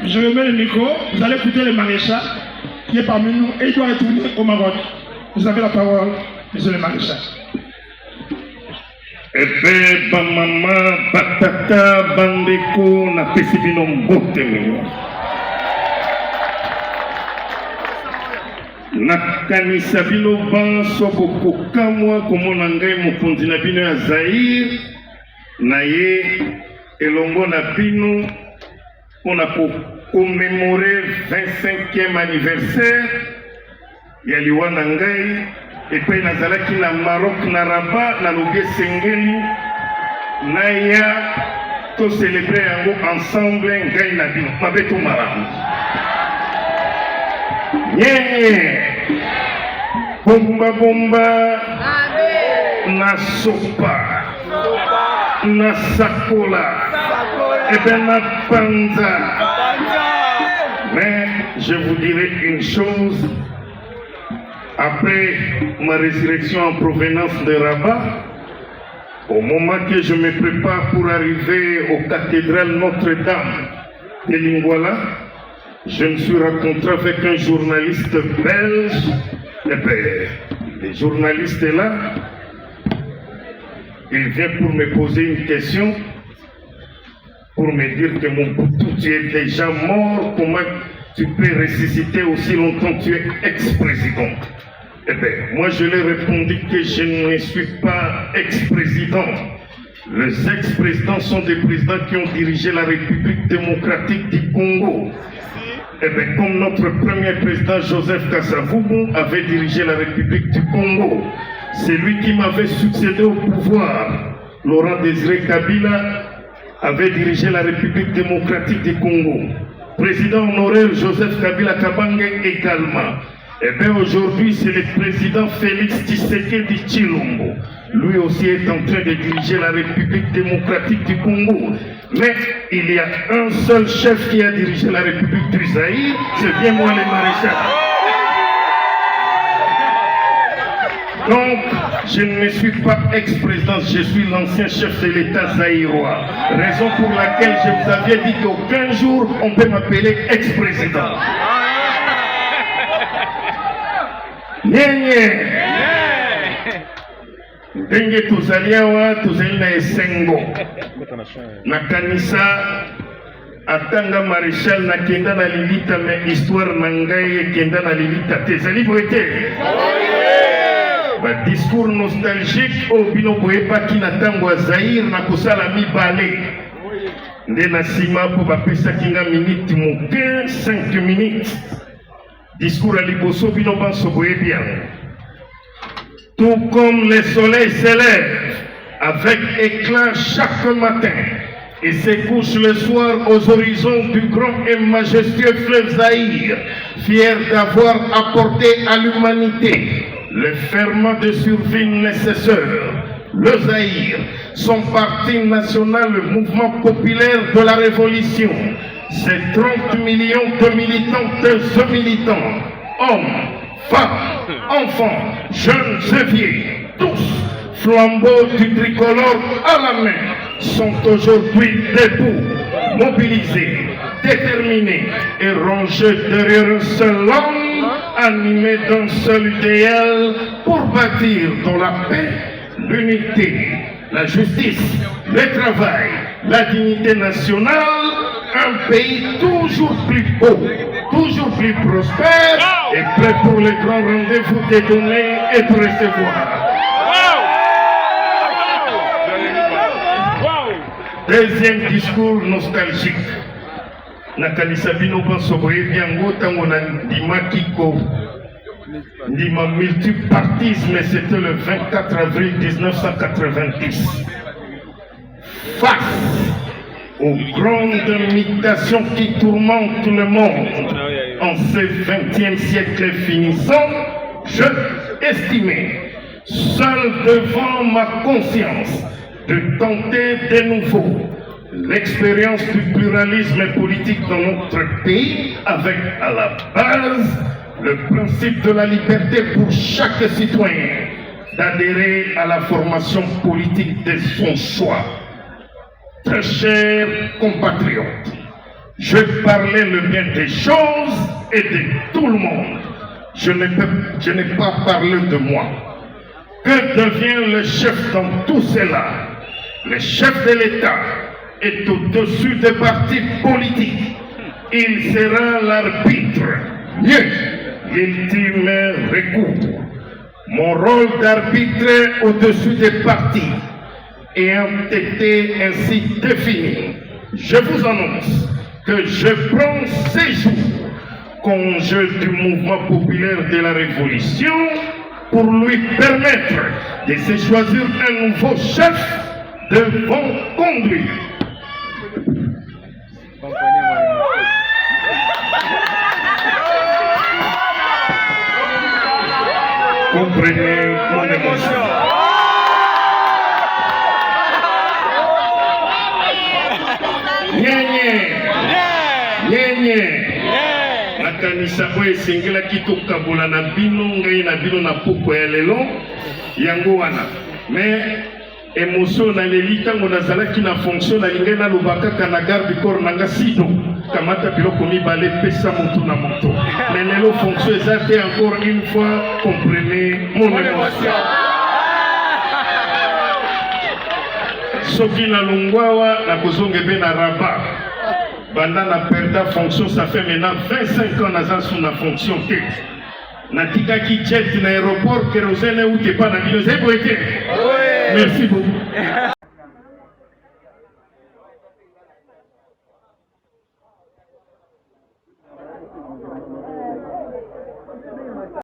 Je remets le micro, vous allez écouter le maréchal qui est parmi nous et il doit retourner au Maroc. Vous avez la parole, monsieur le maréchal. Ebe bamama batata bandeko na pesi bino mbote nakanisa bino banso bokokamwa komona ngai mokonzi na bino ya Zaïre na ye elongo na bino mpona kokomemore 25e anniversaire ya liwa na ngai epai nazalaki na Maroc na Rabat nalobi esengeli naya to célébrer yango ensemble ngai na bino mabe to malamu nye bomba bomba na sopa na sakola ebe na panza. Mais je vous dirai une chose, après ma résurrection en provenance de Rabat, au moment que je me prépare pour arriver aux cathédrales Notre-Dame de Linguala, je me suis rencontré avec un journaliste belge. Et bien, le journaliste est là. Il vient pour me poser une question, pour me dire que mon Boutou, tu es déjà mort. Comment tu peux ressusciter aussi longtemps? Tu es ex-président. Eh bien, moi je lui ai répondu que je ne suis pas ex-président. Les ex-présidents sont des présidents qui ont dirigé la République démocratique du Congo. Eh bien, comme notre premier président Joseph Kasavubu avait dirigé la République du Congo, c'est lui qui m'avait succédé au pouvoir. Laurent Désiré Kabila avait dirigé la République démocratique du Congo. Président honoraire Joseph Kabila Kabange également. Eh bien, aujourd'hui, c'est le président Félix Tshisekedi Tshilombo. Lui aussi est en train de diriger la République démocratique du Congo. Mais il y a un seul chef qui a dirigé la République du Zaïre, c'est bien moi le maréchal. Donc, je ne suis pas ex-président, je suis l'ancien chef de l'État zaïrois. Raison pour laquelle je vous avais dit qu'aucun jour on peut m'appeler ex-président. Ndenge tozali awa tozali na esengo nakanisa atanga maréchal nakenda na lilita me histoire na ngai ekenda na lilita te ezali boye te badiscours nostalgique oyo bino boyebaki na ntango ya Zaïre na kosala mibale nde na nsima mpo bapesaki nga minute moke 5 minutes. Discours à liboso bino banso boyebi yango. Tout comme le soleil s'élève avec éclat chaque matin et se couche le soir aux horizons du grand et majestueux fleuve Zaïre, fier d'avoir apporté à l'humanité le ferment de survie nécessaire. Le Zaïre, son parti national, le mouvement populaire de la révolution, c'est 30 millions de militantes et militants, hommes, femmes, enfants, jeunes et vieux, tous, flambeaux du tricolore à la main, sont aujourd'hui debout, mobilisés, déterminés et rangés derrière un seul homme, animés d'un seul idéal pour bâtir dans la paix, l'unité, la justice, le travail, la dignité nationale, un pays toujours plus beau, toujours plus prospère et prêt pour les grands rendez-vous de donner et de recevoir. Deuxième discours nostalgique. Nakanisa bino banso boyebi yango tango na ndimaki ko ndima multipartisme, c'était le 24 avril 1990. Face aux grandes mutations qui tourmentent le monde en ce 20e siècle finissant, je estimais, seul devant ma conscience, de tenter de nouveau l'expérience du pluralisme politique dans notre pays avec à la base le principe de la liberté pour chaque citoyen d'adhérer à la formation politique de son choix. Très chers compatriotes, Je parlais le bien des choses et de tout le monde. Je n'ai pas parlé de moi. Que devient le chef dans tout cela? Le chef de l'État est au-dessus des partis politiques. Il sera l'arbitre. Mieux, l'ultime recours. Mon rôle d'arbitre au-dessus des partis ayant été ainsi défini, je vous annonce que je prends ces jours congé du mouvement populaire de la Révolution pour lui permettre de se choisir un nouveau chef devant conduire. Comprenez mon émotion. Nyenye nakanisa oyo esengelaki tokabola na bino ngai na bino na poko ya lelo yango wana mais émotion naleli ntango nazalaki na fonction nalingai naloba kaka na garde corps nanga sido kamata biloko mibale pesa moto na moto mais lelo fonction eza te encore une fois comprenez mon émotion. Soki na longwawa nakozonga ebe na Rabat banda na perda fonction, ça fait maintenant 25 ans naza sous la fonction te natikaki jet na aéroport kérosène ou te pas na bino c'est beau été. Merci beaucoup.